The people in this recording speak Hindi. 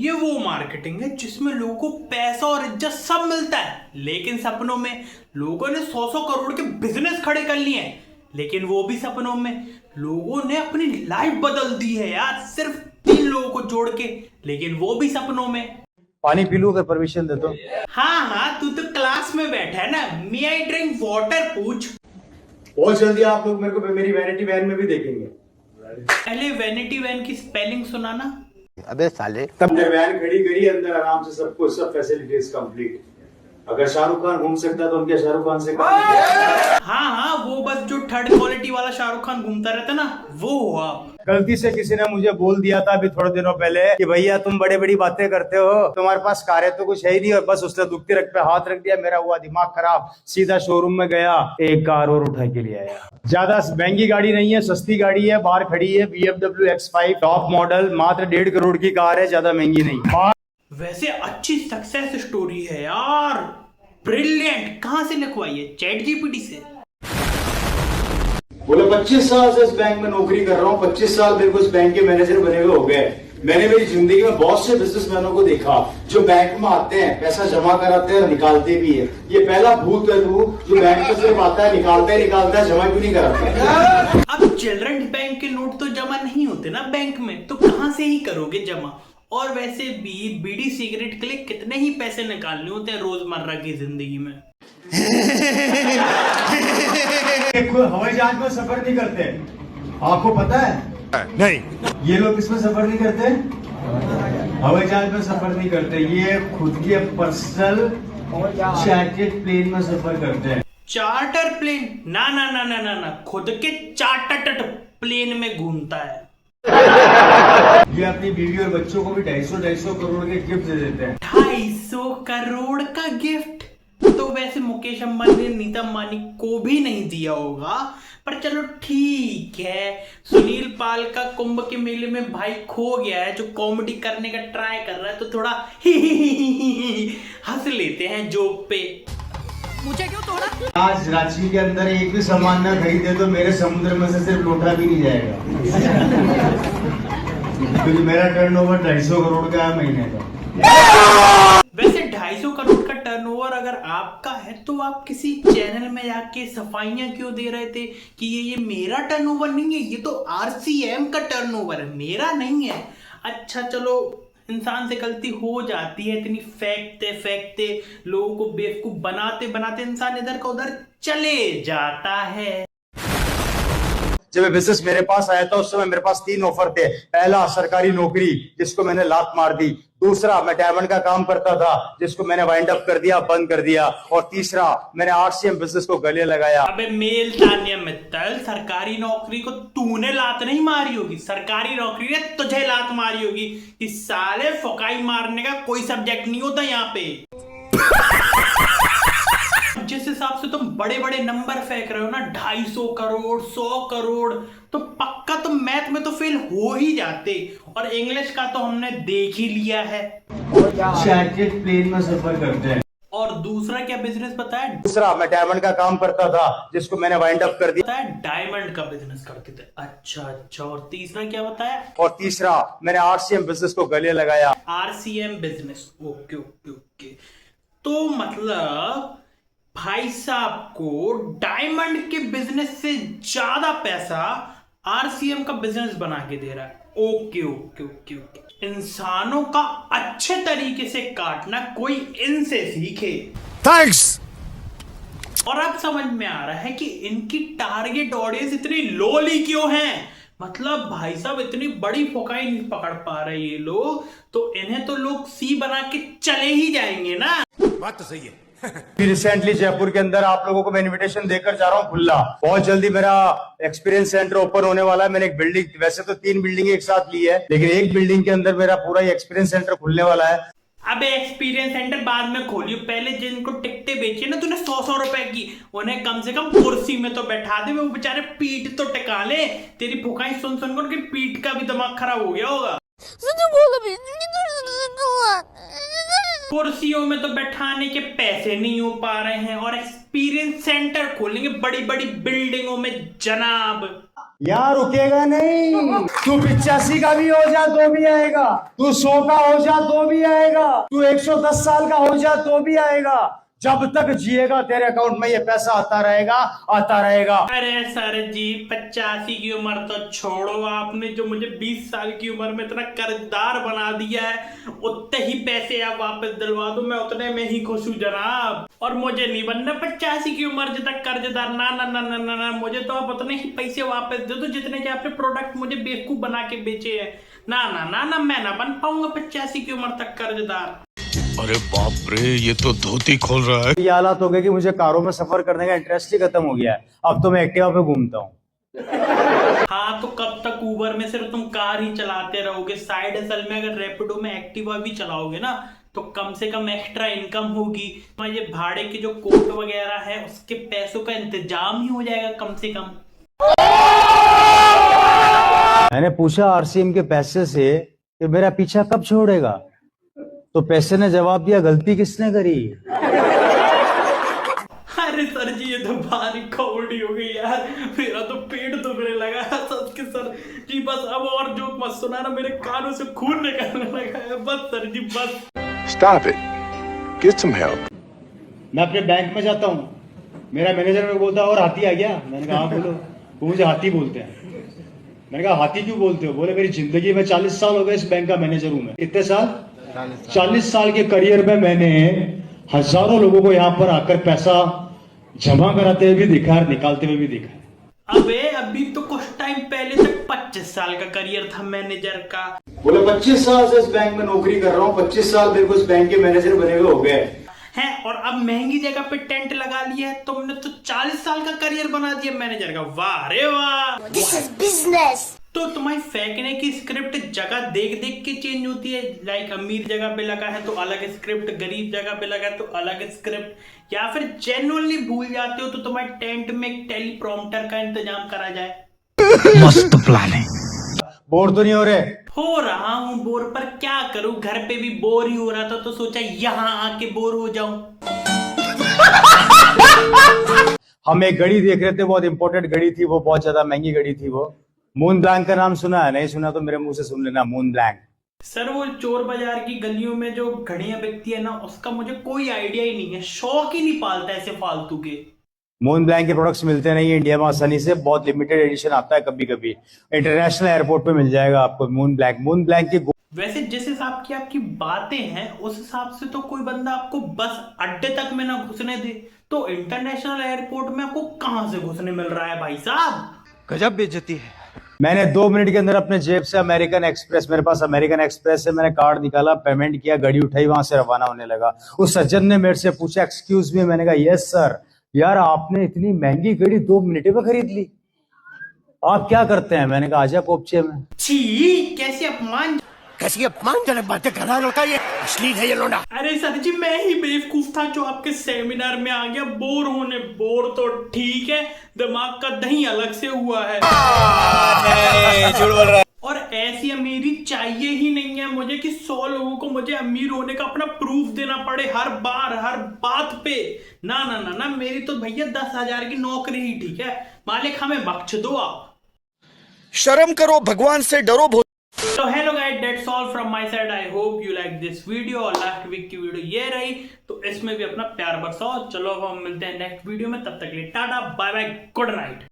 ये वो मार्केटिंग है जिसमें लोगों को पैसा और इज्जत सब मिलता है, लेकिन सपनों में लोगों ने 100-100 करोड़ के बिजनेस खड़े कर लिए हैं। लेकिन वो भी सपनों में। लोगों ने अपनी लाइफ बदल दी है यार, सिर्फ 3 लोगों को जोड़ के, लेकिन वो भी सपनों में। पानी पी लूं? अगर परमिशन दे तो। हाँ, तू तो क्लास में बैठा है ना, मे आई ड्रिंक वाटर पूछ। बहुत जल्दी आप लोग मेरे को मेरी वैनिटी वैन में भी देखेंगे। पहले वैनिटी वैन की स्पेलिंग सुनाना। अबे साले, तब वैन खड़ी करी अंदर आराम से, सबको सब फैसिलिटीज कंप्लीट। अगर शाहरुख खान घूम सकता तो उनके शाहरुख खान से हाँ, वो बस जो थर्ड क्वालिटी वाला शाहरुख खान घूमता रहता ना, वो हुआ। गलती से किसी ने मुझे बोल दिया था अभी थोड़े दिनों पहले कि भैया तुम बड़े बड़ी बातें करते हो, तुम्हारे पास कार है तो कुछ है ही नहीं, और बस उसने दुखती रख पे हाथ रख दिया। मेरा हुआ दिमाग खराब, सीधा शोरूम में गया, एक कार और उठा के ले आया। ज्यादा महंगी गाड़ी नहीं है, सस्ती गाड़ी है, बाहर खड़ी है BMW X5 टॉप मॉडल, मात्र 1.5 करोड़ की कार है, ज्यादा महंगी नहीं। वैसे अच्छी सक्सेस स्टोरी है यार, ब्रिलियंट। कहाँ से लिखवाई है? चैट जीपीटी से? बोले 25 साल से इस बैंक में नौकरी कर रहा हूँ, 25 साल मेरे को इस बैंक के मैनेजर बने हुए हो गए। मैंने मेरी जिंदगी में बहुत से बिजनेसमैनों को देखा जो बैंक में आते हैं, पैसा जमा कराते हैं और निकालते भी है। ये पहला भूत है तू जो बैंक में सिर्फ आता है, निकालता है, जमा भी नहीं कराता। अब चिल्ड्रन बैंक के नोट तो जमा नहीं होते ना बैंक में, तो कहाँ से ही करोगे जमा? और वैसे भी बीड़ी सिगरेट के लिए कितने ही पैसे निकालने होते हैं रोजमर्रा की जिंदगी में। हवाई जहाज में सफर नहीं करते, आपको पता है? नहीं। ये लोग इसमें सफर नहीं करते, हवाई जहाज में सफर नहीं करते, ये खुद के पर्सनल चार्टर्ड प्लेन में सफर करते हैं। Charter plane? ना ना ना ना ना ना, खुद के चार्टर्ड प्लेन में घूमता है। ये अपनी बीवी और बच्चों को भी 250 करोड़ के गिफ्ट दे देते हैं। 250 करोड़ का गिफ्ट? तो वैसे मुकेश अंबानी ने नीता अंबानी को भी नहीं दिया होगा, पर चलो ठीक है। सुनील पाल का कुंभ के मेले में भाई खो गया है, जो कॉमेडी करने का ट्राई कर रहा है, तो थोड़ा हंस लेते हैं जोक पे। मुझे क्यों तोड़ा? आज रांची के अंदर एक भी सामान ना खरीदे तो मेरे समुद्र में से सिर्फ लोटा भी नहीं जाएगा, क्योंकि मेरा टर्नओवर 250 करोड़ का है महीने का। वैसे 250 करोड़ का टर्नओवर अगर आपका है तो आप किसी चैनल में जाके सफाइयां क्यों दे रहे थे कि ये मेरा टर्नओवर नहीं है, ये तो आरसीएम का टर्नओवर है, मेरा नहीं है। अच्छा चलो, इंसान से गलती हो जाती है, इतनी फेंकते लोगों को बेवकूफ बनाते बनाते इंसान इधर का उधर चले जाता है। जब बिजनेस मेरे पास आया था उस समय मेरे पास 3 ऑफर थे। पहला सरकारी नौकरी जिसको मैंने लात मार दी, दूसरा मैं डायमंड का काम करता था जिसको मैंने वाइंड अप कर दिया, बंद कर दिया, और तीसरा मैंने RCM बिजनेस को गले लगाया। अबे मेल तान्या मित्तल, सरकारी नौकरी को तूने लात नहीं मारी होगी, सरकारी नौकरी ने तुझे लात मारी होगी कि साले फुकाई मारने का कोई सब्जेक्ट नहीं होता यहाँ पे। जिस हिसाब से तुम बड़े बड़े नंबर फेंक रहे हो ना, 250 करोड़ 100 करोड़, तो पक्का तुम मैथ में तो फेल हो ही जाते, और इंग्लिश का तो हमने देख ही लिया है। चार्टर्ड प्लेन में सफर करते हैं। और दूसरा क्या बिजनेस बताया? दूसरा मैं डायमंड का काम करता था जिसको मैंने वाइंड अप कर दिया। बताया डायमंड का बिजनेस करते थे। अच्छा, और तीसरा क्या बताया? और तीसरा मैंने RCM बिजनेस को गले लगाया। RCM business, okay. तो मतलब भाई साहब को डायमंड के बिजनेस से ज्यादा पैसा RCM का बिजनेस बना के दे रहा है। ओके। इंसानों का अच्छे तरीके से काटना कोई इनसे सीखे। थैंक्स। और अब समझ में आ रहा है कि इनकी टारगेट ऑडियंस इतनी लोली क्यों है। मतलब भाई साहब इतनी बड़ी फोकाई नहीं पकड़ पा रहे ये लोग, तो इन्हें तो लोग सी बना के चले ही जाएंगे ना। बात तो सही है। रिसेंटली जयपुर के अंदर आप लोगों को मैं इनविटेशन देकर जा रहा हूँ खुला। बहुत जल्दी मेरा एक्सपीरियंस सेंटर ओपन होने वाला है। मैंने एक बिल्डिंग, वैसे तो 3 बिल्डिंग एक साथ ली है, लेकिन एक बिल्डिंग के अंदर मेरा पूरा एक्सपीरियंस सेंटर खुलने वाला है। अबे एक्सपीरियंस सेंटर बाद में खोलियो, पहले जिनको टिकटें बेची ना तूने 100-100 रुपए की, उन्हें कम से कम कुर्सी में तो बैठा दे, वो बेचारे पीठ तो टिका ले। तेरी फुकाई सुन कर उनकी पीठ का भी दिमाग खराब हो गया होगा। कुर्सियों में तो बैठाने के पैसे नहीं हो पा रहे हैं, और एक्सपीरियंस सेंटर खोलेंगे बड़ी बड़ी बिल्डिंगों में जनाब। यहाँ रुकेगा नहीं। तू 85 का भी हो जा तो भी आएगा, तू 100 का हो जा तो भी आएगा, तू 110 साल का हो जा तो भी आएगा। जब तक जिएगा तेरे अकाउंट में ये पैसा आता रहेगा, आता रहेगा। अरे सर जी 85 की उम्र तो छोड़ो, आपने जो मुझे 20 साल की उम्र में इतना कर्जदार बना दिया है, उतने ही पैसे आप वापस दिलवा दो, मैं उतने में ही खुश हूँ जनाब। और मुझे नहीं बनना 85 की उम्र तक कर्जदार, ना ना ना ना ना ना, मुझे तो आप उतने ही पैसे वापस दे दो जितने के आपने प्रोडक्ट मुझे बेवकूफ बना के बेचे हैं। ना ना ना ना, मैं ना बन पाऊंगा 85 की उम्र तक कर्जदार। अरे बाप रे, ये तो धोती खोल रहा है। ये हालात हो गए कि मुझे कारों में सफर करने का इंटरेस्ट ही खत्म हो गया है। अब तो मैं एक्टिवा पे घूमता हूँ। हाँ तो कब तक उबर में सिर्फ तुम कार ही चलाते रहोगे? साइड हसल में अगर रैपिडो में एक्टिवा भी चलाओगे ना तो कम से कम एक्स्ट्रा इनकम होगी। तो ये भाड़े के जो कोट वगैरह है उसके पैसों का इंतजाम ही हो जाएगा कम से कम। मैंने पूछा आरसीएम के पैसे से कि मेरा पीछा कब छोड़ेगा, तो पैसे ने जवाब दिया गलती किसने करी। अरे सर जी ये तो भारी कॉमेडी हो गई यार, मेरा तो पेट दुखने लगा सच के सर जी। बस अब और जोक मत सुनाना, मेरे कानों से खून निकलने लगा है। बस सर जी बस। Stop it. Get some help. मैं अपने बैंक में जाता हूँ, मेरा मैनेजर मेरे को बोलता है और हाथी आ गया। मैंने कहा हाँ बोलो। वो मुझे हाथी बोलते हैं। मैंने कहा हाथी क्यों बोलते हो? बोले मेरी जिंदगी में 40 साल हो गए इस बैंक का मैनेजर हूं मैं। कितने साल? 40 साल के करियर में मैंने हजारों लोगों को यहाँ पर आकर पैसा जमा कराते हुए भी देखा है, निकालते हुए भी देखा है। अबे अभी तो कुछ टाइम पहले तक 25 साल का करियर था मैनेजर का। बोले 25 साल से इस बैंक में नौकरी कर रहा हूँ, 25 साल मेरे को इस बैंक के मैनेजर बने हुए हो गए है, और अब महंगी जगह पे टेंट लगा लिया है। तुमने तो 40 साल का करियर बना दिया मैनेजर का। वाह रे वाह, This is business. तो तुम्हारी फेंकने की स्क्रिप्ट जगह देख देख के चेंज होती है। लाइक अमीर जगह पे लगा है तो अलग स्क्रिप्ट, गरीब जगह पे लगा है तो अलग स्क्रिप्ट, या फिर जेन्युइनली भूल जाते हो तो तुम्हारे टेंट में एक टेलीप्रॉम्प्टर का इंतजाम करा जाए। मस्त प्लान है। बोर तो नहीं हो रहे? हो रहा हूँ बोर, पर क्या करूँ, घर पे भी बोर ही हो रहा था तो सोचा यहाँ आके बोर हो जाऊं। हम एक घड़ी देख रहे थे, बहुत इंपॉर्टेंट घड़ी थी वो, बहुत ज्यादा महंगी घड़ी थी वो। मून ब्लैंक का नाम सुना है? नहीं सुना तो मेरे मुंह से सुन लेना, मून ब्लैंक। सर वो चोर बाजार की गलियों में जो घड़ियां बिकती है ना, उसका मुझे कोई आइडिया ही नहीं है, शौक ही नहीं पालता ऐसे फालतू के। मून ब्लैंक के प्रोडक्ट्स मिलते नहीं है इंडिया में आसानी से, बहुत लिमिटेड एडिशन आता है कभी कभी। इंटरनेशनल एयरपोर्ट पे मिल जाएगा आपको मून ब्लैंक। मून ब्लैंक की वैसे जिस हिसाब की आपकी बातें हैं उस हिसाब से तो कोई बंदा आपको बस अड्डे तक में ना घुसने दे तो इंटरनेशनल एयरपोर्ट में आपको कहां से घुसने मिल रहा है भाई साहब? गजब बेइज्जती है। मैंने 2 मिनट के अंदर अपने जेब से अमेरिकन एक्सप्रेस, मेरे पास अमेरिकन एक्सप्रेस से मैंने कार्ड निकाला, पेमेंट किया, गाड़ी उठाई, वहां से रवाना होने लगा। उस सज्जन ने मेरे से पूछा एक्सक्यूज मी, मैंने कहा यस सर। यार आपने इतनी महंगी गाड़ी 2 मिनट में खरीद ली, आप क्या करते हैं? मैंने कहा आजा पोपचे में। छी, कैसे अपमान। कैसी अपमानजनक बातें कर रहा है लड़का, ये अश्लील है ये लोंडा। अरे सर जी मैं ही बेवकूफ था जो आपके सेमिनार में आ गया बोर होने। बोर तो ठीक है, दिमाग का दही अलग से हुआ है। झूठ बोल रहा है। और ऐसी अमीरी चाहिए ही नहीं है मुझे कि 100 लोगों को मुझे अमीर होने का अपना प्रूफ देना पड़े हर बार हर बात पे। ना ना ना ना, मेरी तो भैया 10,000 की नौकरी ही ठीक है। मालिक हमें बख्श दो आप। शर्म करो, भगवान से डरो। तो hello guys, that's all from my side. I hope you like this video. और लास्ट वीक की वीडियो ये रही तो इसमें भी अपना प्यार बरसाओ। चलो अब हम मिलते हैं नेक्स्ट वीडियो में, तब तक के लिए tata bye bye, good night.